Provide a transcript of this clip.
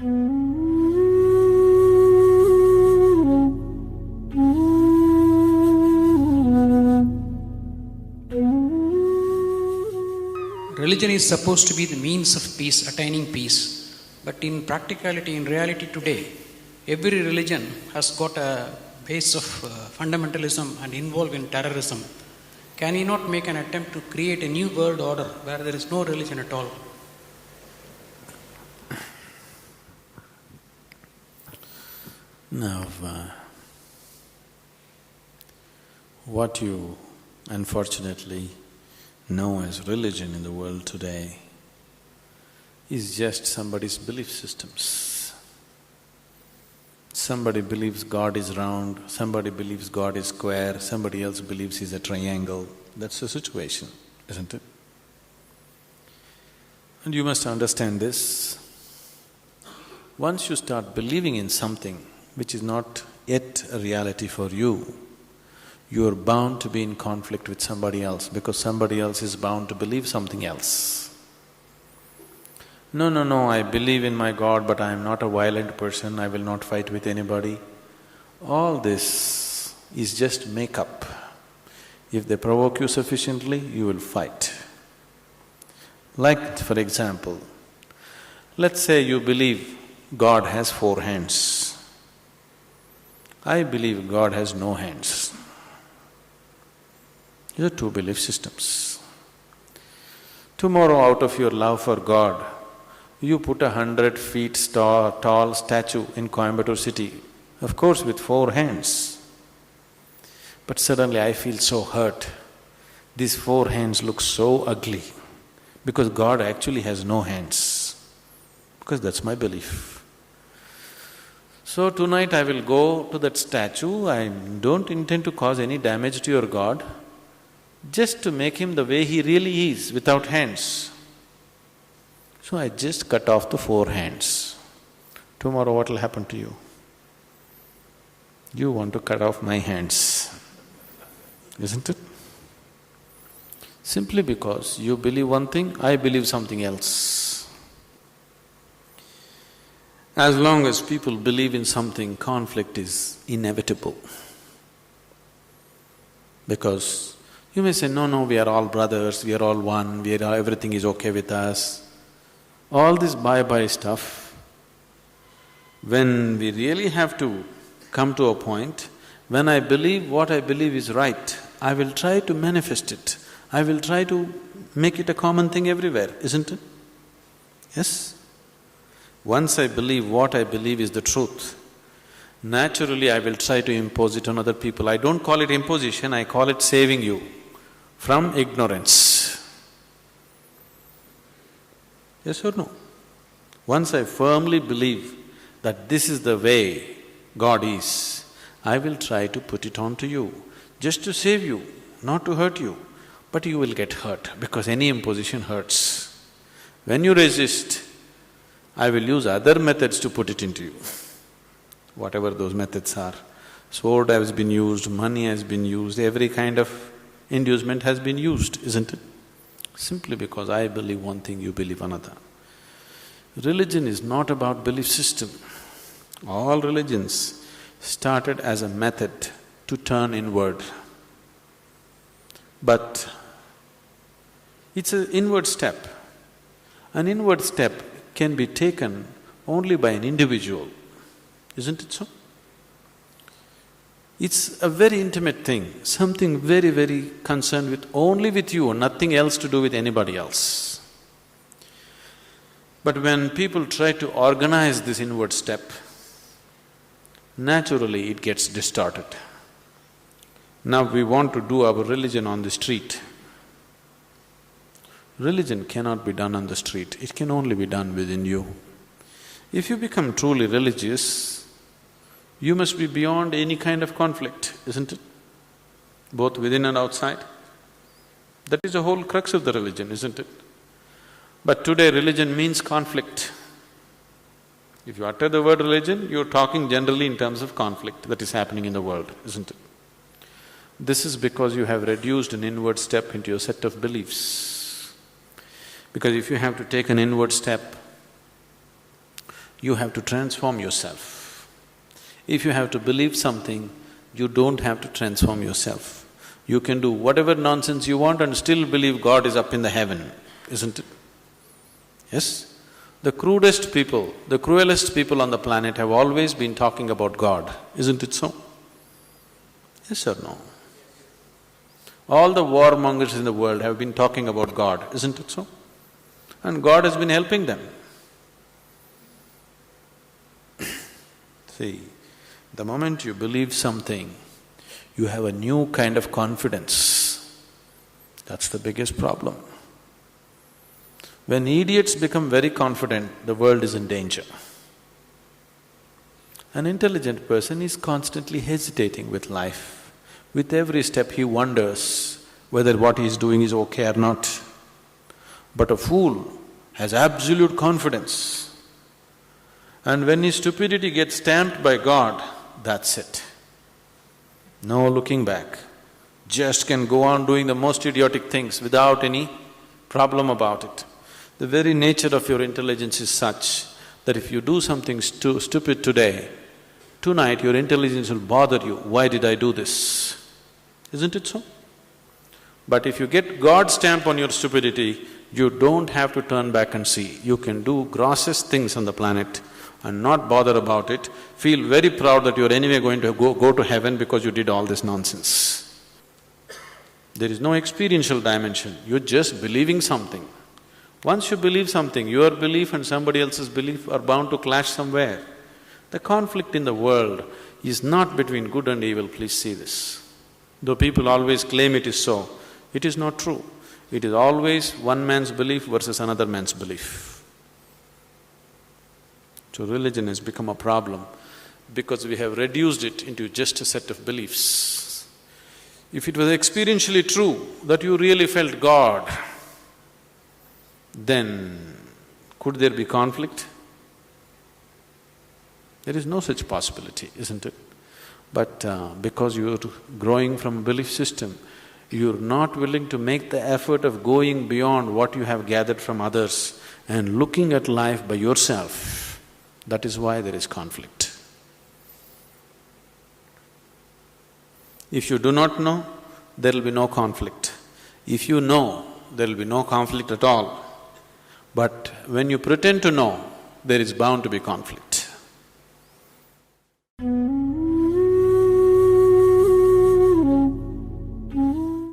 Religion is supposed to be the means of peace, attaining peace. But in practicality, in reality today, every religion has got a base of fundamentalism and involved in terrorism. Can he not make an attempt to create a new world order where there is no religion at all? Now, what you unfortunately know as religion in the world today is just somebody's belief systems. Somebody believes God is round, somebody believes God is square, somebody else believes he's a triangle. That's the situation, isn't it? And you must understand this. Once you start believing in something which is not yet a reality for you, you are bound to be in conflict with somebody else because somebody else is bound to believe something else. No, I believe in my God, but I am not a violent person, I will not fight with anybody. All this is just make-up. If they provoke you sufficiently, you will fight. Like, for example, let's say you believe God has 4 hands. I believe God has no hands. These are 2 belief systems. Tomorrow, out of your love for God, you put 100 feet tall statue in Coimbatore city, of course with 4 hands. But suddenly I feel so hurt. These 4 hands look so ugly because God actually has no hands, because that's my belief. So tonight I will go to that statue, I don't intend to cause any damage to your God, just to make him the way he really is, without hands. So I just cut off the 4 hands. Tomorrow what will happen to you? You want to cut off my hands, isn't it? Simply because you believe one thing, I believe something else. As long as people believe in something, conflict is inevitable. Because you may say, no, we are all brothers, we are all one, everything is okay with us. All this bye-bye stuff, when we really have to come to a point, when I believe what I believe is right, I will try to manifest it. I will try to make it a common thing everywhere, isn't it? Yes? Once I believe what I believe is the truth, naturally I will try to impose it on other people. I don't call it imposition, I call it saving you from ignorance. Yes or no? Once I firmly believe that this is the way God is, I will try to put it on to you, just to save you, not to hurt you. But you will get hurt because any imposition hurts. When you resist, I will use other methods to put it into you, whatever those methods are. Sword has been used, money has been used, every kind of inducement has been used, isn't it? Simply because I believe one thing, you believe another. Religion is not about belief system. All religions started as a method to turn inward. But it's an inward step. An inward step can be taken only by an individual, isn't it so? It's a very intimate thing, something very, very concerned with only with you, nothing else to do with anybody else. But when people try to organize this inward step, naturally it gets distorted. Now we want to do our religion on the street. Religion cannot be done on the street, it can only be done within you. If you become truly religious, you must be beyond any kind of conflict, isn't it? Both within and outside. That is the whole crux of the religion, isn't it? But today religion means conflict. If you utter the word religion, you're talking generally in terms of conflict that is happening in the world, isn't it? This is because you have reduced an inward step into your set of beliefs. Because if you have to take an inward step, You have to transform yourself. If you have to believe something, you don't have to transform yourself. You can do whatever nonsense you want and still believe God is up in the heaven, isn't it? Yes? The crudest people, the cruelest people on the planet have always been talking about God, isn't it so? Yes or no? All the warmongers in the world have been talking about God, isn't it so? And God has been helping them. See, the moment you believe something, you have a new kind of confidence. That's the biggest problem. When idiots become very confident, the world is in danger. An intelligent person is constantly hesitating with life. With every step he wonders whether what he is doing is okay or not. But a fool has absolute confidence. And when his stupidity gets stamped by God, that's it. No looking back. Just can go on doing the most idiotic things without any problem about it. The very nature of your intelligence is such that if you do something stupid today, tonight your intelligence will bother you, why did I do this? Isn't it so? But if you get God's stamp on your stupidity, you don't have to turn back and see. You can do grossest things on the planet and not bother about it, feel very proud that you're anyway going to go to heaven because you did all this nonsense. There is no experiential dimension, you're just believing something. Once you believe something, your belief and somebody else's belief are bound to clash somewhere. The conflict in the world is not between good and evil, please see this. Though people always claim it is so, it is not true. It is always one man's belief versus another man's belief. So religion has become a problem because we have reduced it into just a set of beliefs. If it was experientially true that you really felt God, then could there be conflict? There is no such possibility, isn't it? But because you're growing from a belief system, you're not willing to make the effort of going beyond what you have gathered from others and looking at life by yourself. That is why there is conflict. If you do not know, there will be no conflict. If you know, there will be no conflict at all. But when you pretend to know, there is bound to be conflict.